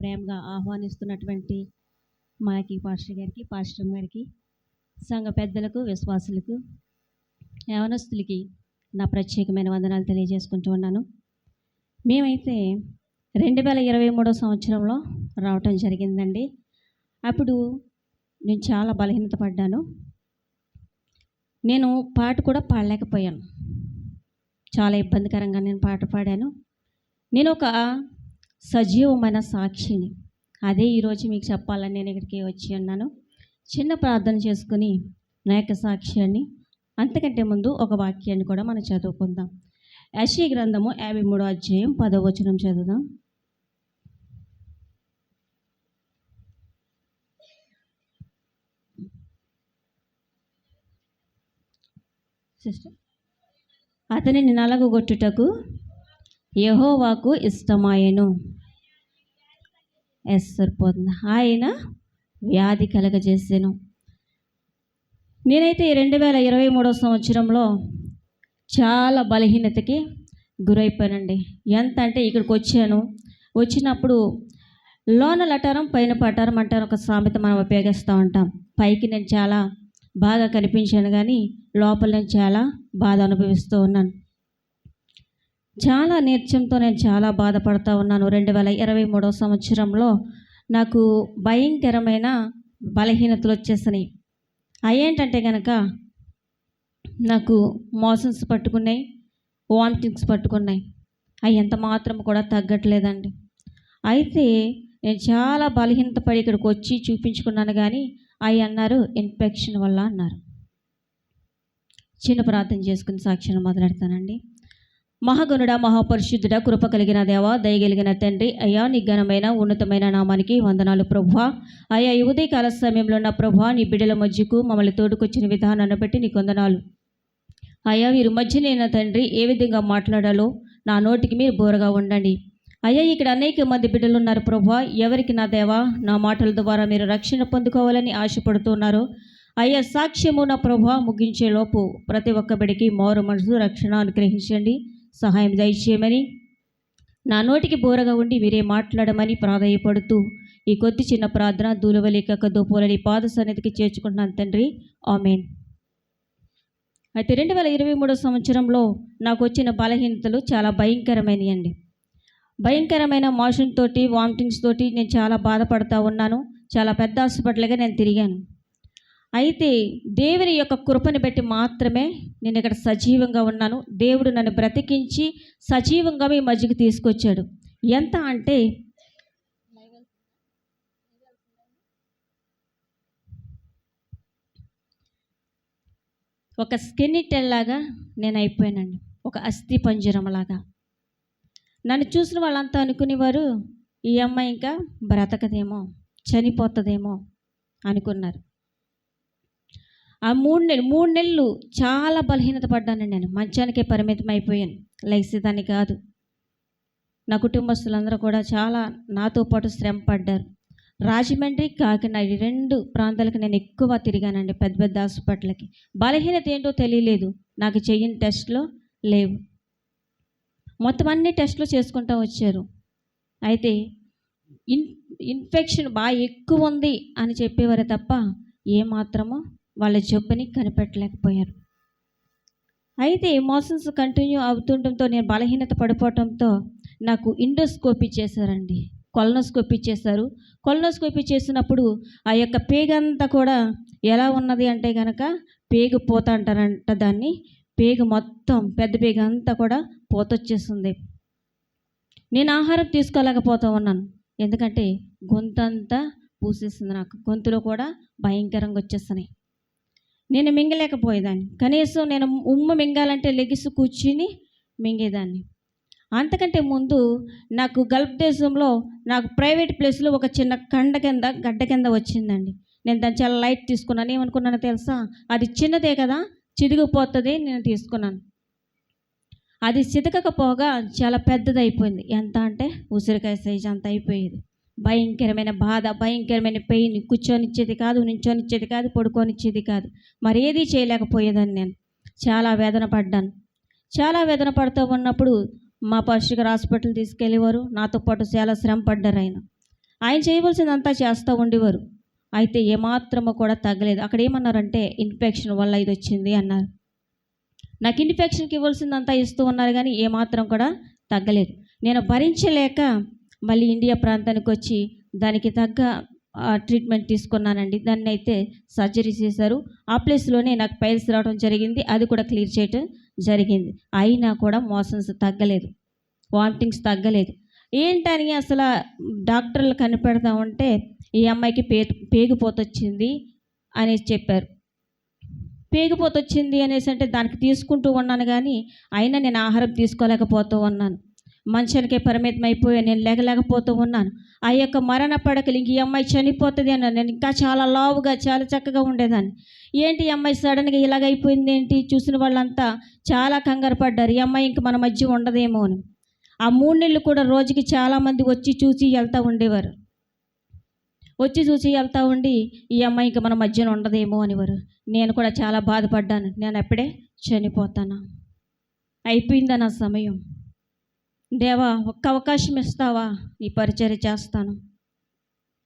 ప్రేమగా ఆహ్వానిస్తున్నటువంటి మాకి పాస్టర్ గారికి, పాస్టర్ గారికి, సంఘ పెద్దలకు, విశ్వాసులకు, యవనస్తులకి నా ప్రత్యేకమైన వందనాలు తెలియజేసుకుంటూ ఉన్నాను. మేమైతే 2023 సంవత్సరంలో రావటం జరిగిందండి. అప్పుడు నేను చాలా బలహీనత పడ్డాను. నేను పాట కూడా పాడలేకపోయాను. చాలా ఇబ్బందికరంగా నేను పాట పాడాను. నేను ఒక సజీవమైన సాక్షిని. అదే ఈరోజు మీకు చెప్పాలని నేను ఇక్కడికి వచ్చి ఉన్నాను. చిన్న ప్రార్థన చేసుకుని నా యొక్క సాక్ష్యాన్ని, అంతకంటే ముందు ఒక వాక్యాన్ని కూడా మనం చదువుకుందాం. యెషయా గ్రంథము 53వ అధ్యాయం 10వ వచనం చదువుదాం. సిస్టర్, అతనిని నలగొట్టుటకు యెహోవాకు ఇష్టమాయెను. సరిపోతుంది. ఆయన వ్యాధి కలగజేసాను. నేనైతే 2023 సంవత్సరంలో చాలా బలహీనతకి గురైపోయానండి. ఎంత అంటే ఇక్కడికి వచ్చాను. వచ్చినప్పుడు లోన లటారం పైన పటారం అంటారు ఒక సామెత మనం ఉపయోగిస్తూ ఉంటాం. పైకి నేను చాలా బాగా కనిపించాను, కానీ లోపల నేను చాలా బాధ అనుభవిస్తూ ఉన్నాను. చాలా నేర్చంతో నేను చాలా బాధపడుతూ ఉన్నాను. 2023 సంవత్సరంలో నాకు భయంకరమైన బలహీనతలు వచ్చేసినాయి. అయ్యేంటంటే కనుక నాకు మోషన్స్ పట్టుకున్నాయి, వామిటింగ్స్ పట్టుకున్నాయి. అవి ఎంత మాత్రం కూడా తగ్గట్లేదండి. అయితే నేను చాలా బలహీనత పడి ఇక్కడికి వచ్చి చూపించుకున్నాను, కానీ అవి అన్నారు ఇన్ఫెక్షన్ వల్ల అన్నారు. చిన్న ప్రార్థన చేసుకుని సాక్ష్యాన్ని మొదలెడతానండి. మహాగణుడా, మహాపరిశుద్ధుడా, కృప కలిగిన దేవా, దయగలిగిన తండ్రి, అయ్యా నీ ఘనమైన ఉన్నతమైన నామానికి వందనాలు ప్రభువా. అయ్యా ఈ ఉదయకాల సమయంలో నా ప్రభువా, నీ బిడ్డల మధ్యకు మమ్మల్ని తోడుకొచ్చిన విధానాన్ని బట్టి నీకు వందనాలు. అయ్యా వీరి మధ్య నేను తండ్రి ఏ విధంగా మాట్లాడాలో నా నోటికి మీరు బోరగా ఉండండి. అయ్యా ఇక్కడ అనేక మంది బిడ్డలు ఉన్నారు ప్రభువా. ఎవరికి నా దేవా నా మాటల ద్వారా మీరు రక్షణ పొందుకోవాలని ఆశపడుతున్నారు. అయ్యా సాక్ష్యము నా ప్రభువా ముగించే లోపు ప్రతి ఒక్క బిడ్డకి మారు మనసు రక్షణ అనుగ్రహించండి, సహాయం దయచేయమని నా నోటికి బోరగా ఉండి మీరే మాట్లాడమని ప్రాధాయపడుతూ ఈ కొద్ది చిన్న ప్రార్థన దూలవలిక కదోపోలని పాద సన్నిధికి చేర్చుకుంటున్నాను తండ్రి, ఆమేన్. అయితే 2023 సంవత్సరంలో నాకు వచ్చిన బలహీనతలు చాలా భయంకరమైనవి అండి. భయంకరమైన మోషన్ తోటి, వామిటింగ్స్ తోటి నేను చాలా బాధపడుతూ ఉన్నాను. చాలా పెద్ద హాస్పిటల్గా నేను తిరిగాను. అయితే దేవుని యొక్క కృపని బట్టి మాత్రమే నేను ఇక్కడ సజీవంగా ఉన్నాను. దేవుడు నన్ను బ్రతికించి సజీవంగా మీ మధ్యకి తీసుకొచ్చాడు. ఎంత అంటే ఒక స్కెనిటల్ లాగా నేను అయిపోయానండి, ఒక అస్థి పంజరంలాగా. నన్ను చూసిన వాళ్ళంతా అనుకునేవారు ఈ అమ్మాయి ఇంకా బ్రతకదేమో, చనిపోతుందేమో అనుకున్నారు. ఆ 3 నెలలు చాలా బలహీనత పడ్డానండి. నేను మంచానికే పరిమితం అయిపోయాను, లేసేదాన్ని కాదు. నా కుటుంబస్తులందరూ కూడా చాలా నాతో పాటు శ్రమ పడ్డారు. రాజమండ్రి, కాకినాడ 2 ప్రాంతాలకు నేను ఎక్కువ తిరిగానండి, పెద్ద పెద్ద హాస్పిటల్కి. బలహీనత ఏంటో తెలియలేదు. నాకు చెయ్యని టెస్ట్లో లేవు. మొత్తం అన్ని టెస్టులు చేసుకుంటూ వచ్చారు. అయితే ఇన్ఫెక్షన్ బాగా ఎక్కువ ఉంది అని చెప్పేవారు తప్ప ఏమాత్రమో వాళ్ళ జబ్బుని కనిపెట్టలేకపోయారు. అయితే మోషన్స్ కంటిన్యూ అవుతుండటంతో నేను బలహీనత పడిపోవడంతో నాకు ఎండోస్కోపీ చేశారండి, కొలనోస్కోపీ చేశారు. కొలనోస్కోపీ చేసినప్పుడు ఆ యొక్క పేగంతా కూడా ఎలా ఉన్నది అంటే కనుక పేగు పోత అంటారంట దాన్ని. పేగు మొత్తం పెద్ద పేగు అంతా కూడా పోతొచ్చేస్తుంది. నేను ఆహారం తీసుకోలేకపోతూ ఉన్నాను, ఎందుకంటే గొంతంతా పూసేసింది. నాకు గొంతులో కూడా భయంకరంగా వచ్చేస్తున్నాయి. నేను మింగలేకపోయేదాన్ని. కనీసం నేను మింగాలంటే లెగిసి కూర్చుని మింగేదాన్ని. అంతకంటే ముందు నాకు గల్ఫ్ దేశంలో నాకు ప్రైవేట్ ప్లేస్లో ఒక చిన్న గడ్డ కింద వచ్చిందండి. నేను దాన్ని చాలా లైట్ తీసుకున్నాను. ఏమనుకున్నానో తెలుసా, అది చిన్నదే కదా, చిదిగిపోతుంది, నేను తీసుకున్నాను. అది చితకకపోగా చాలా పెద్దది అయిపోయింది. ఎంత అంటే ఉసిరికాయ సైజు అంత అయిపోయేది. భయంకరమైన బాధ, భయంకరమైన పెయిన్. కూర్చొనిచ్చేది కాదు, నించొనిచ్చేది కాదు, పడుకోనిచ్చేది కాదు. మరి ఏది చేయలేకపోయేదాన్ని. నేను చాలా వేదన పడ్డాను. చాలా వేదన పడుతూ ఉన్నప్పుడు మా పాస్టర్ గారు హాస్పిటల్ తీసుకెళ్ళేవారు. నాతో పాటు చాలా శ్రమ పడ్డారు ఆయన. ఆయన చేయవలసిందంతా చేస్తూ ఉండేవారు. అయితే ఏమాత్రము కూడా తగ్గలేదు. అక్కడ ఏమన్నారంటే ఇన్ఫెక్షన్ వల్ల ఇది వచ్చింది అన్నారు. నాకు ఇన్ఫెక్షన్కి ఇవ్వాల్సిందంతా ఇస్తూ ఉన్నారు కానీ ఏమాత్రం కూడా తగ్గలేదు. నేను భరించలేక మళ్ళీ ఇండియా ప్రాంతానికి వచ్చి దానికి తగ్గ ట్రీట్మెంట్ తీసుకున్నానండి. దాన్ని అయితే సర్జరీ చేశారు. ఆ ప్లేస్లోనే నాకు పైల్స్ రావడం జరిగింది. అది కూడా క్లియర్ చేయటం జరిగింది. అయినా కూడా మోషన్స్ తగ్గలేదు, వామిటింగ్స్ తగ్గలేదు. ఏంటని అసలు డాక్టర్లు కనిపెడతా ఉంటే ఈ అమ్మాయికి పేగుపోతొచ్చింది అనేసి చెప్పారు. పేగిపోతొచ్చింది అనేసి అంటే దానికి తీసుకుంటూ ఉన్నాను కానీ అయినా నేను ఆహారం తీసుకోలేకపోతూ ఉన్నాను. మంచానికే పరిమితం అయిపోయి నేను లేకపోతూ ఉన్నాను. ఆ యొక్క మరణ పడకలు ఇంక ఈ అమ్మాయి చనిపోతుంది అన్నాను. నేను ఇంకా చాలా లావుగా చాలా చక్కగా ఉండేదాన్ని. ఏంటి ఈ అమ్మాయి సడన్గా ఇలాగైపోయింది ఏంటి? చూసిన వాళ్ళంతా చాలా కంగారు పడ్డారు, ఈ అమ్మాయి ఇంక మన మధ్య ఉండదేమో అని. ఆ 3 నెలలు కూడా రోజుకి చాలామంది వచ్చి చూసి వెళ్తూ ఉండేవారు. వచ్చి చూసి వెళ్తూ ఉండి ఈ అమ్మాయి ఇంక మన మధ్యన ఉండదేమో అనేవారు. నేను కూడా చాలా బాధపడ్డాను. నేను ఎప్పుడే చనిపోతానా, అయిపోయిందా నా సమయం, దేవా ఒక్క అవకాశం ఇస్తావా, ఈ పరిచర్య చేస్తాను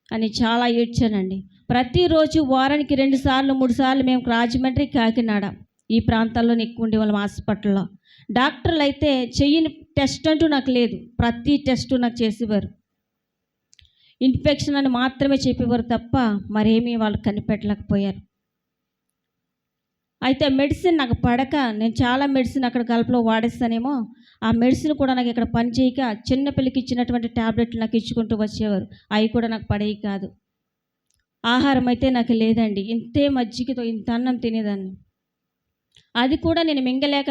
అని చాలా ఏడ్చానండి. ప్రతిరోజు వారానికి 2 సార్లు 3 సార్లు మేము రాజమండ్రి, కాకినాడ ఈ ప్రాంతాల్లో ఎక్కువ ఉండేవాళ్ళం. హాస్పిటల్లో డాక్టర్లు అయితే చెయ్యని టెస్ట్ అంటూ నాకు లేదు. ప్రతి టెస్టు నాకు చేసేవారు. ఇన్ఫెక్షన్ అని మాత్రమే చెప్పేవారు తప్ప మరేమీ వాళ్ళు కనిపెట్టలేకపోయారు. అయితే మెడిసిన్ నాకు పడక నేను చాలా మెడిసిన్ అక్కడ కలుపులో వాడేస్తానేమో, ఆ మెడిసిన్ కూడా నాకు ఇక్కడ పని చేయక చిన్నపిల్లకి ఇచ్చినటువంటి ట్యాబ్లెట్లు నాకు ఇచ్చుకుంటూ వచ్చేవారు. అవి కూడా నాకు పడేవి కాదు. ఆహారం అయితే నాకు లేదండి. ఇంతే మజ్జిగతో ఇంత అన్నం తినేదాన్ని. అది కూడా నేను మింగలేక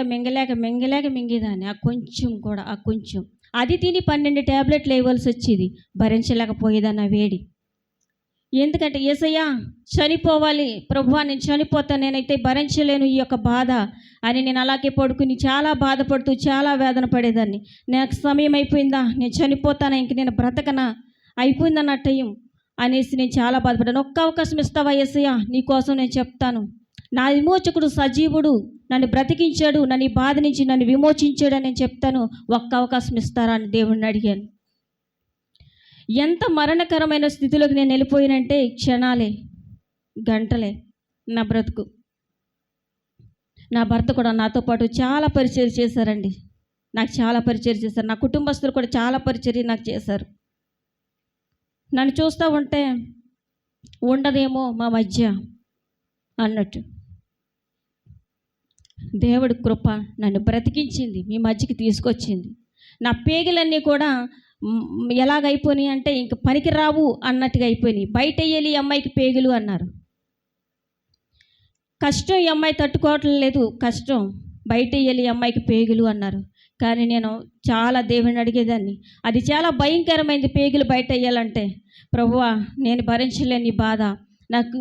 మింగేదాన్ని. ఆ కొంచెం అది తిని 12 ట్యాబ్లెట్లు వేయవలసి వచ్చేది. భరించలేకపోయేదాన్ని ఆ వేడి. ఎందుకంటే యేసయ్యా చనిపోవాలి ప్రభువా, నేను చనిపోతాను, నేనైతే భరించలేను ఈ యొక్క బాధ అని నేను అలాగే పడుకుని చాలా బాధపడుతూ చాలా వేదన పడేదాన్ని. నాకు సమయం అయిపోయిందా, నేను చనిపోతానా, ఇంక నేను బ్రతకనా, అయిపోయిందన్న టైం అనేసి నేను చాలా బాధపడ్డాను. ఒక్క అవకాశం ఇస్తావా యేసయ్యా, నీకోసం నేను చెప్తాను, నా విమోచకుడు సజీవుడు, నన్ను బ్రతికించాడు, నన్ను ఈ బాధ నుంచి నన్ను విమోచించాడు అని నేను చెప్తాను, ఒక్క అవకాశం ఇస్తారా అని దేవుణ్ణి అడిగాను. ఎంత మరణకరమైన స్థితిలోకి నేను వెళ్ళిపోయినంటే క్షణాలే, గంటలే నా బ్రతుకు. నా భర్త కూడా నాతో పాటు చాలా పరిచర్య చేశారండి. నాకు చాలా పరిచర్య చేశారు. నా కుటుంబస్తులు కూడా చాలా పరిచర్య నాకు చేశారు. నన్ను చూస్తూ ఉంటే ఉండదేమో మా మధ్య అన్నట్టు. దేవుడి కృప నన్ను బ్రతికించింది, మీ మధ్యకి తీసుకొచ్చింది. నా పేగులన్నీ కూడా ఎలాగైపోయినాయి అంటే ఇంక పనికి రావు అన్నట్టుగా అయిపోయినాయి. బయట వేయాలి ఈ అమ్మాయికి పేగులు అన్నారు. కష్టం, ఈ అమ్మాయి తట్టుకోవటం లేదు, కష్టం, బయట వేయాలి ఈ అమ్మాయికి పేగులు అన్నారు. కానీ నేను చాలా దేవుని అడిగేదాన్ని. అది చాలా భయంకరమైంది పేగులు బయట వేయాలంటే. ప్రభువా నేను భరించలేని ఈ బాధ,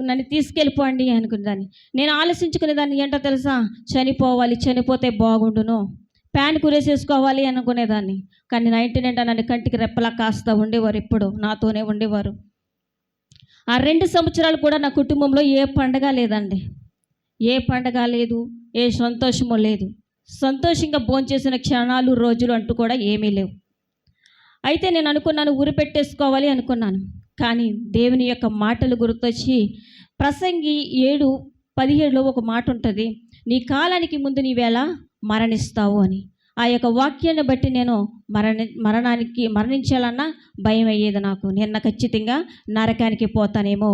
నన్ను తీసుకెళ్ళిపోండి అనుకునేదాన్ని. నేను ఆలోచించుకునేదాన్ని ఏంటో తెలుసా, చనిపోతే బాగుండును, ప్యాన్ కురేసేసుకోవాలి అనుకునేదాన్ని. కానీ 99 నన్ను కంటికి రెప్పలా కాస్తా ఉండేవారు, ఎప్పుడు నాతోనే ఉండేవారు. ఆ 2 సంవత్సరాలు కూడా నా కుటుంబంలో ఏ పండగ లేదండి, ఏ పండగ లేదు, ఏ సంతోషము లేదు. సంతోషంగా భోంచేసిన క్షణాలు రోజులు అంటూ కూడా ఏమీ లేవు. అయితే నేను అనుకున్నాను ఊరి పెట్టేసుకోవాలి అనుకున్నాను. కానీ దేవుని యొక్క మాటలు గుర్తొచ్చి ప్రసంగి 7:17లో ఒక మాట ఉంటుంది, నీ కాలానికి ముందు నీవేళ మరణిస్తావు అని. ఆ యొక్క వాక్యాన్ని బట్టి నేను మరణించాలన్నా భయం అయ్యేది నాకు. నేను ఖచ్చితంగా నరకానికి పోతానేమో.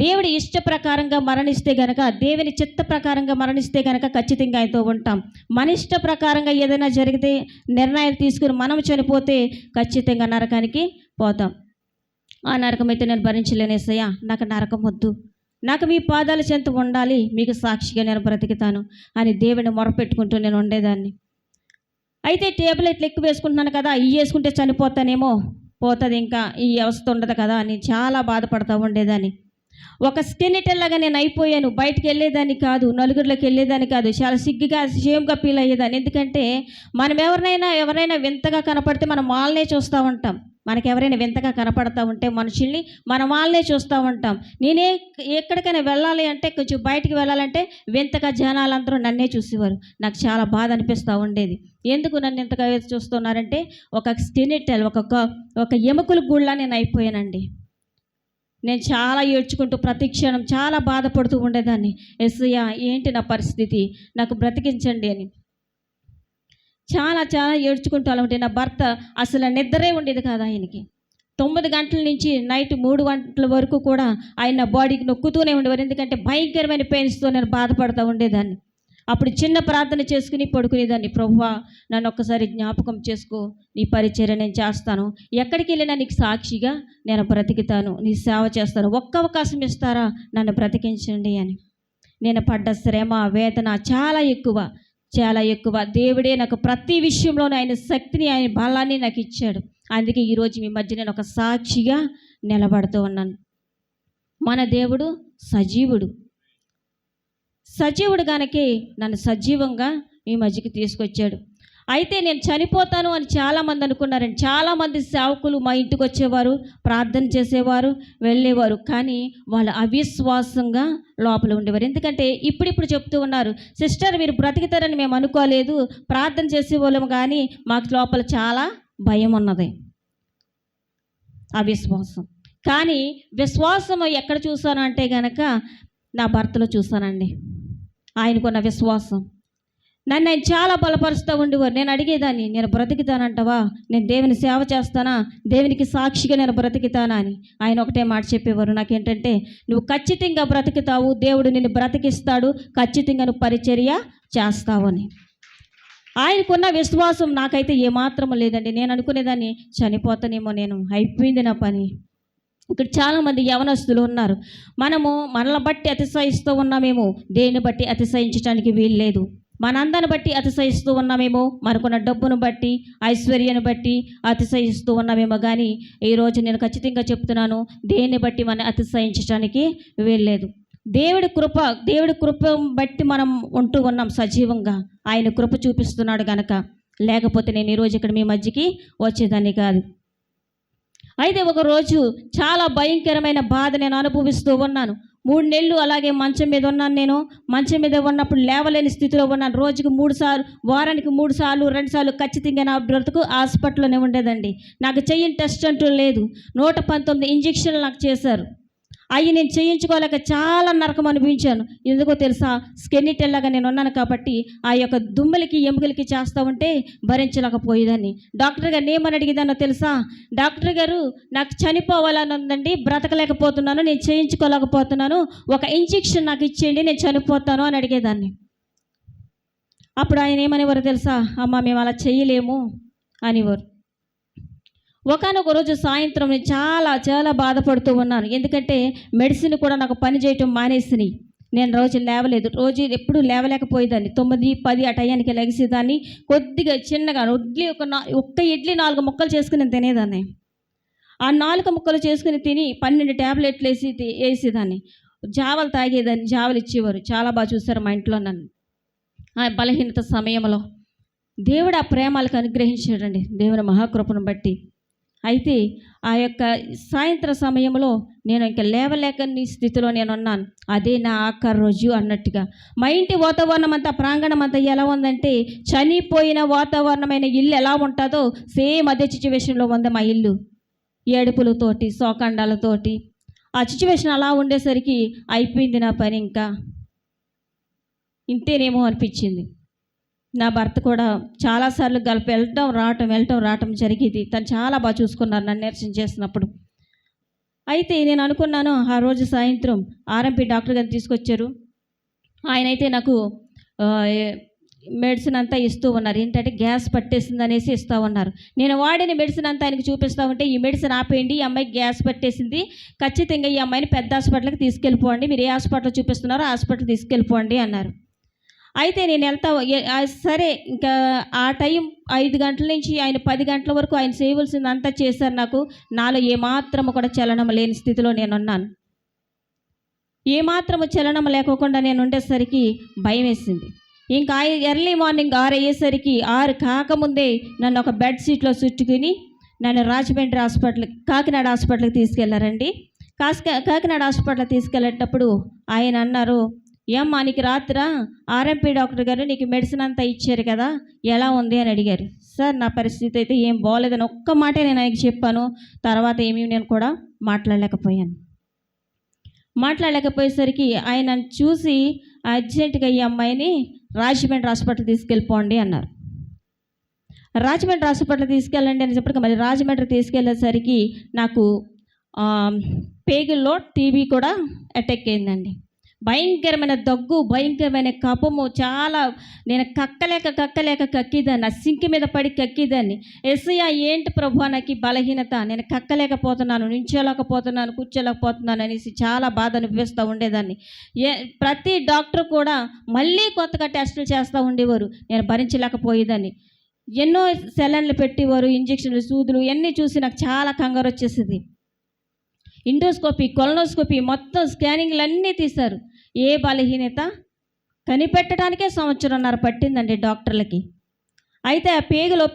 దేవుడి ఇష్ట ప్రకారంగా మరణిస్తే గనక, దేవుని చిత్త ప్రకారంగా మరణిస్తే గనక ఖచ్చితంగా ఆయనతో ఉంటాం. మన ఇష్ట ప్రకారంగా ఏదైనా జరిగితే నిర్ణయాలు తీసుకుని మనం చనిపోతే ఖచ్చితంగా నరకానికి పోతాం. ఆ నరకం అయితే నేను భరించలేనేసయ్యా, నాకు నరకం వద్దు, నాకు మీ పాదాల చెంత ఉండాలి, మీకు సాక్షిగా నేను బ్రతికుతాను అని దేవుని మొరపెట్టుకుంటూ నేను ఉండేదాన్ని. అయితే టాబ్లెట్లు ఎక్కువ వేసుకుంటున్నాను కదా, ఇవి వేసుకుంటే చనిపోతానేమో, పోతుంది, ఇంకా ఈ అవస్థ ఉండదు కదా అని చాలా బాధపడతా ఉండేదాన్ని. ఒక స్కెలిటన్ నేను అయిపోయాను. బయటికి వెళ్ళేదాన్ని కాదు, నలుగురిలోకి వెళ్ళేదాన్ని కాదు, చాలా సిగ్గుగా షేమ్గా ఫీల్ అయ్యేదాన్ని. ఎందుకంటే మనం ఎవరైనా వింతగా కనపడితే మనం వాళ్ళనే చూస్తూ ఉంటాం. మనకి ఎవరైనా వింతగా కనపడతా ఉంటే మనుషుల్ని మనం వాళ్ళనే చూస్తూ ఉంటాం. నేనే ఎక్కడికైనా వెళ్ళాలి అంటే, కొంచెం బయటికి వెళ్ళాలంటే వింతగా జనాలందరూ నన్నే చూసేవారు. నాకు చాలా బాధ అనిపిస్తూ ఉండేది. ఎందుకు నన్ను ఇంతగా చూస్తున్నారంటే ఒక స్కెలిటన్, ఒక ఎముకల గూళ్ళ నేను అయిపోయానండి. నేను చాలా ఏడ్చుకుంటూ ప్రతి క్షణం చాలా బాధపడుతూ ఉండేదాన్ని. యేసయ్యా ఏంటి నా పరిస్థితి, నాకు బ్రతికించండి అని చాలా చాలా ఏడ్చుకుంటూ అలా ఉంటే నా భర్త అసలు నిద్రే ఉండేది కాదు ఆయనకి. 9 గంటల నుంచి నైట్ 3 గంటల వరకు కూడా ఆయన నా బాడీకి నొక్కుతూనే ఉండేవారు. ఎందుకంటే భయంకరమైన పెయిన్స్తో నేను బాధపడుతూ ఉండేదాన్ని. అప్పుడు చిన్న ప్రార్థన చేసుకుని పడుకునేదాన్ని. ప్రభువా నన్ను ఒక్కసారి జ్ఞాపకం చేసుకో, నీ పరిచర్య నేను చేస్తాను, ఎక్కడికి వెళ్ళినా నీకు సాక్షిగా నేను బ్రతికుతాను, నీ సేవ చేస్తాను, ఒక్క అవకాశం ఇస్తారా నన్ను బ్రతికించండి అని. నేను పడ్డ శ్రమ వేదన చాలా ఎక్కువ, చాలా ఎక్కువ. దేవుడే నాకు ప్రతి విషయంలోనూ ఆయన శక్తిని, ఆయన బలాన్ని నాకు ఇచ్చాడు. అందుకే ఈరోజు మీ మధ్య నేను ఒక సాక్షిగా నిలబడుతూ ఉన్నాను. మన దేవుడు సజీవుడు. సజీవుడు కనుకే నన్ను సజీవంగా ఈ మధ్యకి తీసుకొచ్చాడు. అయితే నేను చనిపోతాను అని చాలామంది అనుకున్నారండి. చాలామంది సేవకులు మా ఇంటికి వచ్చేవారు, ప్రార్థన చేసేవారు, వెళ్ళేవారు. కానీ వాళ్ళు అవిశ్వాసంగా లోపల ఉండేవారు. ఎందుకంటే ఇప్పుడిప్పుడు చెప్తూ ఉన్నారు, సిస్టర్ మీరు బ్రతుకుతారని మేము అనుకోలేదు, ప్రార్థన చేసేవాళ్ళము, కానీ మాకు లోపల చాలా భయం ఉన్నది, అవిశ్వాసం. కానీ విశ్వాసం ఎక్కడ చూసాను అంటే కనుక నా భర్తలో చూసానండి. ఆయనకున్న విశ్వాసం నన్ను ఆయన చాలా బలపరుస్తూ ఉండేవారు. నేను అడిగేదాన్ని, నేను బ్రతుకుతానంటావా, నేను దేవుని సేవ చేస్తానా, దేవునికి సాక్షిగా నేను బ్రతుకుతానా అని. ఆయన ఒకటే మాట చెప్పేవారు నాకేంటంటే, నువ్వు ఖచ్చితంగా బ్రతుకుతావు, దేవుడు నిన్ను బ్రతికిస్తాడు, ఖచ్చితంగా నువ్వు పరిచర్య చేస్తావు అని. ఆయనకున్న విశ్వాసం నాకైతే ఏమాత్రం లేదండి. నేను అనుకునేదాన్ని చనిపోతానేమో, నేను అయిపోయింది నా పని. ఇక్కడ చాలామంది యవనస్తులు ఉన్నారు. మనల్ని బట్టి అతిశయిస్తూ ఉన్నామేమో, దేన్ని బట్టి అతిశయించడానికి వీలు లేదు. మనందరిని బట్టి అతిశయిస్తూ ఉన్నామేమో, మనకున్న డబ్బును బట్టి, ఐశ్వర్యాన్ని బట్టి అతిశయిస్తూ ఉన్నామేమో. కానీ ఈరోజు నేను ఖచ్చితంగా చెప్తున్నాను, దేన్ని బట్టి మనం అతిశయించడానికి వీలు లేదు. దేవుడి కృప బట్టి మనం ఉంటూ ఉన్నాం సజీవంగా. ఆయన కృప చూపిస్తున్నాడు కనుక, లేకపోతే నేను ఈరోజు ఇక్కడ మీ మధ్యకి వచ్చేదాన్ని కాదు. అయితే ఒకరోజు చాలా భయంకరమైన బాధ నేను అనుభవిస్తూ ఉన్నాను. 3 నెలలు అలాగే మంచం మీద ఉన్నాను. నేను మంచం మీద ఉన్నప్పుడు లేవలేని స్థితిలో ఉన్నాను. రోజుకు 3 సార్లు, వారానికి 3 సార్లు 2 సార్లు ఖచ్చితంగా నా బ్రతుకు హాస్పిటల్లోనే ఉండేదండి. నాకు చెయ్యని టెస్ట్ అంటూ లేదు. 119 ఇంజక్షన్లు నాకు చేశారు. అవి నేను చేయించుకోలేక చాలా నరకం అనిపించాను. ఎందుకో తెలుసా, స్కెనిటెల్లాగా నేను ఉన్నాను కాబట్టి ఆ యొక్క దుమ్ములకి ఎముకలకి చేస్తూ ఉంటే భరించలేకపోయేదాన్ని. డాక్టర్ గారు ఏమని అడిగేదానో తెలుసా, డాక్టర్ గారు నాకు చనిపోవాలని ఉందండి, బ్రతకలేకపోతున్నాను, నేను చేయించుకోలేకపోతున్నాను, ఒక ఇంజెక్షన్ నాకు ఇచ్చేయండి, నేను చనిపోతాను అని అడిగేదాన్ని. అప్పుడు ఆయన ఏమనేవారు తెలుసా, అమ్మ మేము అలా చేయలేము అనేవారు. ఒకానొక రోజు సాయంత్రం నేను చాలా చాలా బాధపడుతూ ఉన్నాను. ఎందుకంటే మెడిసిన్ కూడా నాకు పని చేయటం మానేసినాయి. నేను రోజు లేవలేదు, రోజు ఎప్పుడు లేవలేకపోయేదాన్ని. 9, 10 ఆ టయానికి లెగిసేదాన్ని. కొద్దిగా చిన్నగా ఒక్క ఇడ్లీ 4 ముక్కలు చేసుకుని తినేదాన్ని. ఆ 4 ముక్కలు చేసుకుని తిని 12 ట్యాబ్లెట్లు వేసేదాన్ని. జావలు తాగేదాన్ని, జావలు ఇచ్చేవారు. చాలా బాగా చూశారు మా ఇంట్లో నన్ను ఆ బలహీనత సమయంలో. దేవుడు ఆ ప్రేమలకు అనుగ్రహించాడండి, దేవుని మహాకృపను బట్టి. అయితే ఆ యొక్క సాయంత్రం సమయంలో నేను ఇంకా లేవలేకని స్థితిలో నేను ఉన్నాను. అదే నా ఆఖరి రోజు అన్నట్టుగా. మా ఇంటి వాతావరణం అంతా, ప్రాంగణం అంతా ఎలా ఉందంటే, చనిపోయిన వాతావరణమైన ఇల్లు ఎలా ఉంటుందో సేమ్ అదే సిచ్యువేషన్లో ఉంది మా ఇల్లు. ఏడుపులతోటి, శోకండాలతోటి ఆ సిచ్యువేషన్ అలా ఉండేసరికి అయిపోయింది నా పని, ఇంకా ఇంతేనేమో అనిపించింది. నా భర్త కూడా చాలాసార్లు వెళ్ళటం రావటం జరిగేది. తను చాలా బాగా చూసుకున్నారు నన్ను నిరసన చేసినప్పుడు. అయితే నేను అనుకున్నాను, ఆ రోజు సాయంత్రం ఆర్ఎంపీ డాక్టర్ గారిని తీసుకొచ్చారు. ఆయన అయితే నాకు మెడిసిన్ అంతా ఇస్తూ ఉన్నారు. ఏంటంటే గ్యాస్ పట్టేసింది అనేసి ఇస్తూ ఉన్నారు. నేను వాడిన మెడిసిన్ అంతా ఆయనకు చూపిస్తూ ఉంటే, ఈ మెడిసిన్ ఆపేయండి, ఈ అమ్మాయికి గ్యాస్ పట్టేసింది, ఖచ్చితంగా ఈ అమ్మాయిని పెద్ద హాస్పిటల్కి తీసుకెళ్ళిపోండి, మీరు ఏ హాస్పిటల్ చూపిస్తున్నారో ఆ హాస్పిటల్ తీసుకెళ్ళిపోండి అన్నారు. అయితే నేను సరే ఇంకా ఆ టైం 5 గంటల నుంచి ఆయన 10 గంటల వరకు ఆయన చేయవలసింది అంతా చేశారు. నాలో ఏమాత్రము కూడా చలనం లేని స్థితిలో నేనున్నాను. ఏమాత్రము చలనం లేకోకుండా నేను ఉండేసరికి భయం వేసింది. ఇంకా ఎర్లీ మార్నింగ్ 6 అయ్యేసరికి, 6 కాకముందే నన్ను ఒక బెడ్ షీట్లో చుట్టుకుని నన్ను రాజమండ్రి కాకినాడ హాస్పిటల్కి తీసుకెళ్లారండి. కాకినాడ హాస్పిటల్కి తీసుకెళ్ళేటప్పుడు ఆయన అన్నారు, ఏమ్మా నీకు రాత్రా ఆర్ఎంపీ డాక్టర్ గారు నీకు మెడిసిన్ అంతా ఇచ్చారు కదా, ఎలా ఉంది అని అడిగారు. సార్ నా పరిస్థితి అయితే ఏం బాగోలేదని ఒక్క మాటే నేను ఆయనకి చెప్పాను. తర్వాత నేను కూడా మాట్లాడలేకపోయాను. మాట్లాడలేకపోయేసరికి ఆయన చూసి అర్జెంటుగా ఈ అమ్మాయిని రాజమండ్రి హాస్పిటల్ తీసుకెళ్ళిపోండి అన్నారు. రాజమండ్రి హాస్పిటల్ తీసుకెళ్ళండి అని చెప్పడానికి మరి రాజమండ్రి తీసుకెళ్ళేసరికి నాకు పేగుల్లో టీబీ కూడా అటాక్ అయిందండి. భయంకరమైన దగ్గు, భయంకరమైన కఫము, చాలా నేను కక్కలేక కక్కిదాన్ని, ఆ సింక్ మీద పడి కక్కిదాన్ని. యేసయ్యా ఏంటి ప్రభు నాకు బలహీనత, నేను కక్కలేకపోతున్నాను, నించోలేకపోతున్నాను, కూర్చోలేకపోతున్నాను అనేసి చాలా బాధ అనిపిస్తూ ఉండేదాన్ని. ప్రతి డాక్టర్ కూడా మళ్ళీ కొత్తగా టెస్టులు చేస్తూ ఉండేవారు, నేను భరించలేకపోయేదాన్ని. ఎన్నో సెలన్లు పెట్టేవారు, ఇంజక్షన్లు, సూదులు ఇవన్నీ చూసి నాకు చాలా కంగారు వచ్చేసింది. ఎండోస్కోపీ, కొలనోస్కోపీ మొత్తం స్కానింగ్లు అన్నీ తీశారు. ఏ బలహీనత కనిపెట్టడానికే 1.5 సంవత్సరం పట్టిందండి డాక్టర్లకి. అయితే ఆ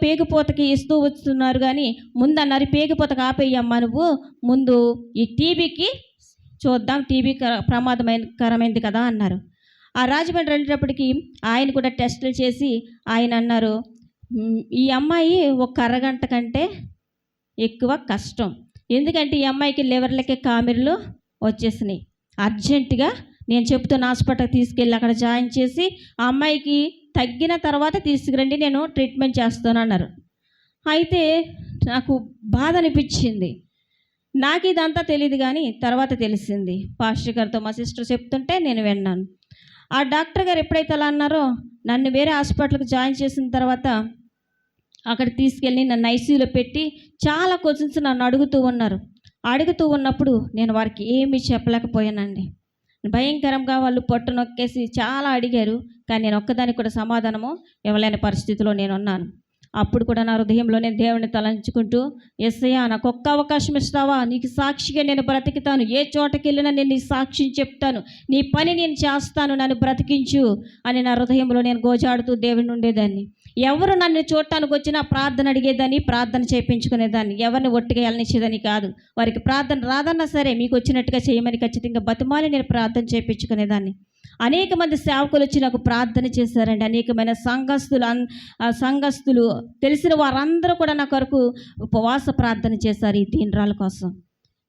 పేగుపోతకి ఇస్తూ వస్తున్నారు, కానీ ముందు అన్నారు పేగుపోతకు ఆపేయమ్మా, నువ్వు ముందు ఈ టీబీకి చూద్దాం, టీబీ ప్రమాదకరమైనది కదా అన్నారు. ఆ రాజమండ్రి వెళ్ళేటప్పటికి ఆయన కూడా టెస్టులు చేసి ఆయన అన్నారు, ఈ అమ్మాయి ఒక అరగంట కంటే ఎక్కువ కష్టం, ఎందుకంటే ఈ అమ్మాయికి లివర్లకి కామెర్లు వచ్చేసినాయి. అర్జెంటుగా నేను చెప్తున్న హాస్పిటల్కి తీసుకెళ్ళి అక్కడ జాయిన్ చేసి ఆ అమ్మాయికి తగ్గిన తర్వాత తీసుకురండి, నేను ట్రీట్మెంట్ చేస్తాను అన్నారు. అయితే నాకు బాధ అనిపించింది. నాకు ఇదంతా తెలియదు, కానీ తర్వాత తెలిసింది. పాస్టర్ గారితో మా సిస్టర్ చెప్తుంటే నేను విన్నాను. ఆ డాక్టర్ గారు ఎప్పుడైతే అలా అన్నారో, నన్ను వేరే హాస్పిటల్కి జాయిన్ చేసిన తర్వాత అక్కడ తీసుకెళ్ళి నన్ను ఐసీయూలో పెట్టి చాలా క్వశ్చన్స్ నన్ను అడుగుతూ ఉన్నప్పుడు నేను వారికి ఏమీ చెప్పలేకపోయానండి. భయంకరంగా వాళ్ళు పొట్టు నొక్కేసి చాలా అడిగారు, కానీ నేను ఒక్కదానికి కూడా సమాధానము ఇవ్వలేని పరిస్థితిలో నేను ఉన్నాను. అప్పుడు కూడా నా హృదయంలో నేను దేవుని తలంచుకుంటూ, యేసయ్యా నాకు ఒక్క అవకాశం ఇస్తావా, నీకు సాక్షిగా నేను బ్రతికితాను, ఏ చోటకి వెళ్ళినా నేను నీ సాక్షిని చెప్తాను, నీ పని నేను చేస్తాను, నన్ను బ్రతికించు అని నా హృదయంలో నేను గోజాడుతూ దేవుని ఉండేదాన్ని. ఎవరు నన్ను చూడటానికి వచ్చినా ప్రార్థన అడిగేదాన్ని, ప్రార్థన చేయించుకునేదాన్ని. ఎవరిని ఒట్టిగా వెళ్ళనిచ్చేదని కాదు, వారికి ప్రార్థన రాదన్నా సరే మీకు వచ్చినట్టుగా చేయమని ఖచ్చితంగా బతిమాలి నేను ప్రార్థన చేయించుకునేదాన్ని. అనేక మంది సేవకులు వచ్చి నాకు ప్రార్థన చేశారండి. అనేకమైన సంఘస్థులు తెలిసిన వారందరూ కూడా నా కొరకు ఉపవాస ప్రార్థన చేశారు ఈ దీనరాల కోసం.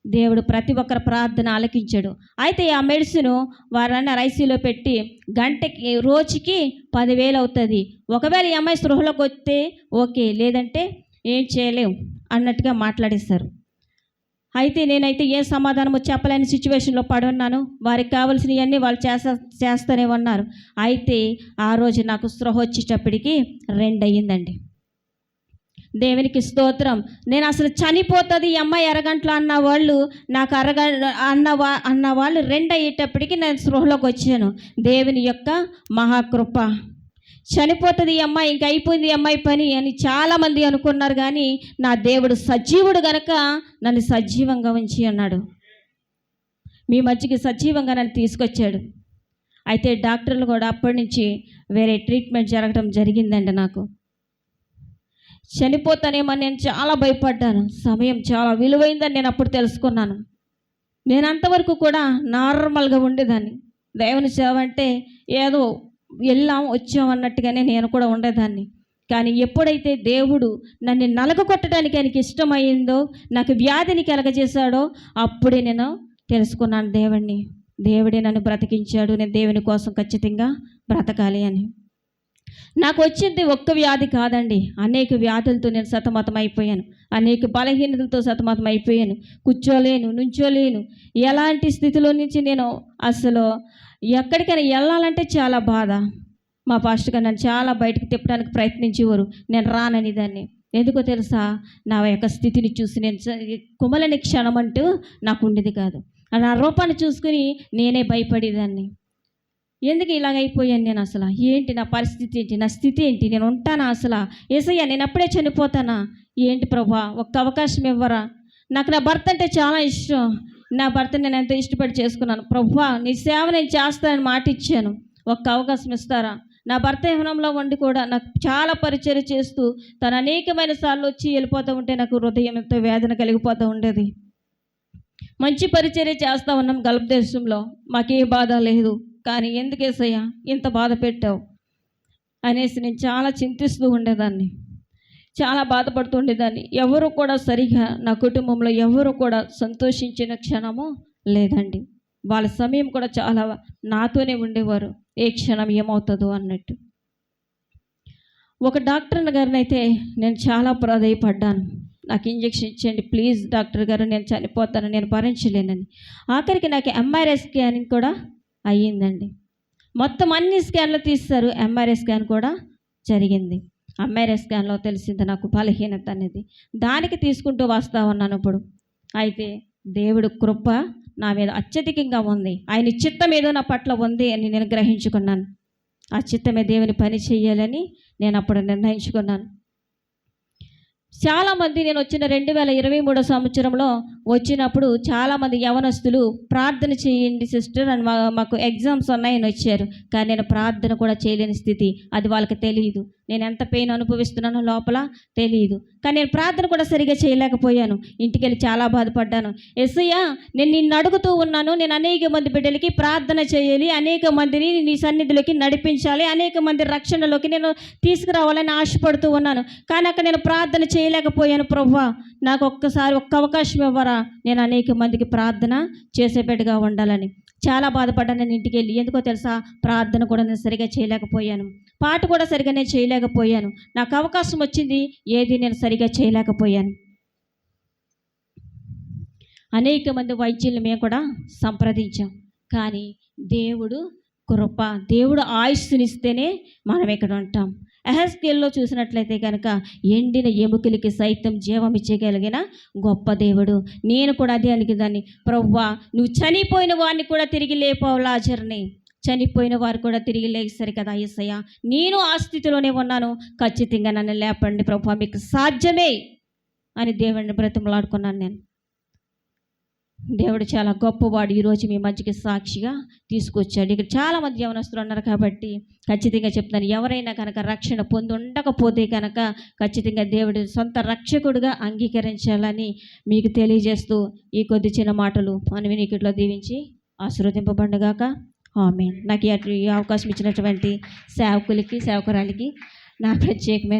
దేవుడు ప్రతి ఒక్కరి ప్రార్థన ఆలకించాడు. అయితే ఆ మెడిసిన్ వారన్న ఐసీయూలో పెట్టి గంటకి రోజుకి 10,000 అవుతుంది. ఒకవేళ ఈ అమ్మాయి స్పృహలోకి వస్తే ఓకే, లేదంటే ఏం చేయలేం అన్నట్టుగా మాట్లాడేశారు. అయితే నేనైతే ఏ సమాధానము చెప్పలేని సిచ్యువేషన్లో పడున్నాను. వారికి కావాల్సినవన్నీ వాళ్ళు చేస్తూనే ఉన్నారు. అయితే ఆ రోజు నాకు స్పృహ వచ్చేటప్పటికి 2 అయ్యిందండి. దేవునికి స్తోత్రం. నేను అసలు చనిపోతుంది ఈ అమ్మాయి అరగంటలో అన్న వాళ్ళు నాకు అన్న వాళ్ళు 2 అయ్యేటప్పటికి నేను స్పృహలోకి వచ్చాను. దేవుని యొక్క మహాకృప. చనిపోతుంది ఈ అమ్మాయి, ఇంక అయిపోయింది ఈ అమ్మాయి పని అని చాలామంది అనుకున్నారు, కానీ నా దేవుడు సజీవుడు గనక నన్ను సజీవంగా ఉంచి అన్నాడు. మీ మధ్యకి సజీవంగా నన్ను తీసుకొచ్చాడు. అయితే డాక్టర్లు కూడా అప్పటి నుంచి వేరే ట్రీట్మెంట్ జరగడం జరిగిందండి. నాకు చనిపోతానేమో నేను చాలా భయపడ్డాను. సమయం చాలా విలువైందని నేను అప్పుడు తెలుసుకున్నాను. నేను అంతవరకు కూడా నార్మల్గా ఉండేదాన్ని. దేవుని సేవ అంటే ఏదో వెళ్ళాం వచ్చాం అన్నట్టుగానే నేను కూడా ఉండేదాన్ని. కానీ ఎప్పుడైతే దేవుడు నన్ను నలగొట్టడానికి ఆయనకి ఇష్టమైందో, నాకు వ్యాధిని కలగజేశాడో, అప్పుడే నేను తెలుసుకున్నాను దేవుడే నన్ను బ్రతికించాడు, నేను దేవుని కోసం ఖచ్చితంగా బ్రతకాలి అని. నాకు వచ్చింది ఒక్క వ్యాధి కాదండి, అనేక వ్యాధులతో నేను సతమతం అయిపోయాను. అనేక బలహీనతలతో సతమతం అయిపోయాను. కూర్చోలేను, నుంచోలేను. ఎలాంటి స్థితిలో నుంచి నేను అసలు ఎక్కడికైనా వెళ్ళాలంటే చాలా బాధ. మా పాస్టర్ గారు నన్ను చాలా బయటకు తిప్పడానికి ప్రయత్నించేవారు. నేను రానని దాన్ని. ఎందుకో తెలుసా, నా యొక్క స్థితిని చూసి నేను కుమలని క్షణం అంటూ నాకు ఉండేది కాదు. నా రూపాన్ని చూసుకుని నేనే భయపడేదాన్ని. ఎందుకు ఇలాగైపోయాను నేను, అసలు ఏంటి నా పరిస్థితి ఏంటి, నా స్థితి ఏంటి, నేను ఉంటానా అసలు, యేసయ్యా నేను అప్పుడే చనిపోతానా, ఏంటి ప్రభా ఒక్క అవకాశం ఇవ్వరా, నాకు నా భర్త అంటే చాలా ఇష్టం, నా భర్తని నేను ఎంతో ఇష్టపడి చేసుకున్నాను, ప్రభువా నీ సేవ నేను చేస్తానని మాట ఇచ్చాను, ఒక్క అవకాశం ఇస్తారా. నా భర్త యవ్వనంలో ఉండి కూడా నాకు చాలా పరిచర్య చేస్తూ తను అనేకమైన సార్లు వచ్చి వెళ్ళిపోతూ ఉంటే నాకు హృదయం ఎంతో వేదన కలిగిపోతూ ఉండేది. మంచి పరిచర్య చేస్తూ ఉన్నాం గల్ఫ్ దేశంలో, మాకే బాధ లేదు, కానీ ఎందుకు యేసయ్యా ఇంత బాధ పెట్టావు అనేసి నేను చాలా చింతిస్తూ ఉండేదాన్ని, చాలా బాధపడుతూ ఉండేదాన్ని. ఎవరు కూడా సరిగా నా కుటుంబంలో ఎవరు కూడా సంతోషించిన క్షణము లేదండి. వాళ్ళ సమయం కూడా చాలా నాతోనే ఉండేవారు, ఏ క్షణం ఏమవుతుందో అన్నట్టు. ఒక డాక్టర్ గారిని అయితే నేను చాలా ప్రాధేయపడ్డాను, నాకు ఇంజెక్షన్ ఇచ్చేయండి ప్లీజ్ డాక్టర్ గారు, నేను చనిపోతాను, నేను భరించలేనని. ఆఖరికి నాకు ఎంఆర్ఐ స్కానింగ్ కూడా అయ్యిందండి. మొత్తం అన్ని స్కాన్లు తీస్తారు, ఎంఆర్ఐ స్కాన్ కూడా జరిగింది. ఎంఆర్ఐ స్కాన్లో తెలిసింది నాకు బలహీనత అనేది. దానికి తీసుకుంటూ వస్తూ ఉన్నాను ఇప్పుడు. అయితే దేవుడు కృప నా మీద అత్యధికంగా ఉంది, ఆయన చిత్తం ఏదో నా పట్ల ఉంది అని నేను గ్రహించుకున్నాను. ఆ చిత్తమే దేవుని పని చేయాలని నేను అప్పుడు నిర్ణయించుకున్నాను. చాలామంది నేను వచ్చిన 2023 సంవత్సరంలో వచ్చినప్పుడు చాలామంది యవనస్తులు ప్రార్థన చేయండి సిస్టర్ అని మాకు ఎగ్జామ్స్ ఉన్నాయని వచ్చారు. కానీ నేను ప్రార్థన కూడా చేయలేని స్థితి, అది వాళ్ళకి తెలియదు. నేను ఎంత పెయిన్ అనుభవిస్తున్నానో లోపల తెలియదు. కానీ నేను ప్రార్థన కూడా సరిగా చేయలేకపోయాను. ఇంటికి వెళ్ళి చాలా బాధపడ్డాను. యేసయ్యా, నేను నిన్ను అడుగుతూ ఉన్నాను, నేను అనేక మంది బిడ్డలకి ప్రార్థన చేయాలి, అనేక మందిని నీ సన్నిధిలోకి నడిపించాలి, అనేక మంది రక్షణలోకి నేను తీసుకురావాలని ఆశపడుతూ ఉన్నాను. కానీ అక్కడ నేను ప్రార్థన చేయలేకపోయాను. ప్రభువా, నాకు ఒక్కసారి ఒక్క అవకాశం ఇవ్వరా, నేను అనేక మందికి ప్రార్థన చేసే బిడ్డగా ఉండాలని. చాలా బాధపడ్డాను నేను ఇంటికి వెళ్ళి. ఎందుకో తెలుసా, ప్రార్థన కూడా నేను సరిగా చేయలేకపోయాను, పాట కూడా సరిగా నేను చేయలేకపోయాను. నాకు అవకాశం వచ్చింది, ఏది నేను సరిగా చేయలేకపోయాను. అనేక మంది వైద్యులను మేము కూడా సంప్రదించాం. కానీ దేవుడు కృప, దేవుడు ఆయుష్నిస్తేనే మనం ఇక్కడ ఉంటాం. ఎహెజ్కేలులో చూసినట్లయితే కనుక ఎండిన ఎముకలకి సైతం జీవం ఇచ్చేయగలిగిన గొప్ప దేవుడు. నేను కూడా అదే అలిగేదాన్ని, ప్రభువా నువ్వు చనిపోయిన వారిని కూడా తిరిగి లేపావు, లాజరుని చనిపోయిన వారు కూడా తిరిగి లేస్తారు కదా యేసయ్య, నేను ఆ స్థితిలోనే ఉన్నాను, ఖచ్చితంగా నన్ను లేపండి ప్రభువా, మీకు సాధ్యమే అని దేవుడిని బ్రతిమలాడుకున్నాను నేను. దేవుడు చాలా గొప్పవాడు. ఈరోజు మీ మధ్యకి సాక్షిగా తీసుకొచ్చాడు. ఇక్కడ చాలామంది యవనస్తులు ఉన్నారు కాబట్టి ఖచ్చితంగా చెప్తాను, ఎవరైనా కనుక రక్షణ పొంది ఉండకపోతే కనుక ఖచ్చితంగా దేవుడి సొంత రక్షకుడిగా అంగీకరించాలని మీకు తెలియజేస్తూ ఈ కొద్ది చిన్న మాటలు మన వినికిడిలో దీవించి ఆశీర్వదింపబడుగాక. ఆమేన్. నాకు ఈ అవకాశం ఇచ్చినటువంటి సేవకులకి సేవకురాలికి నా ప్రత్యేకమైన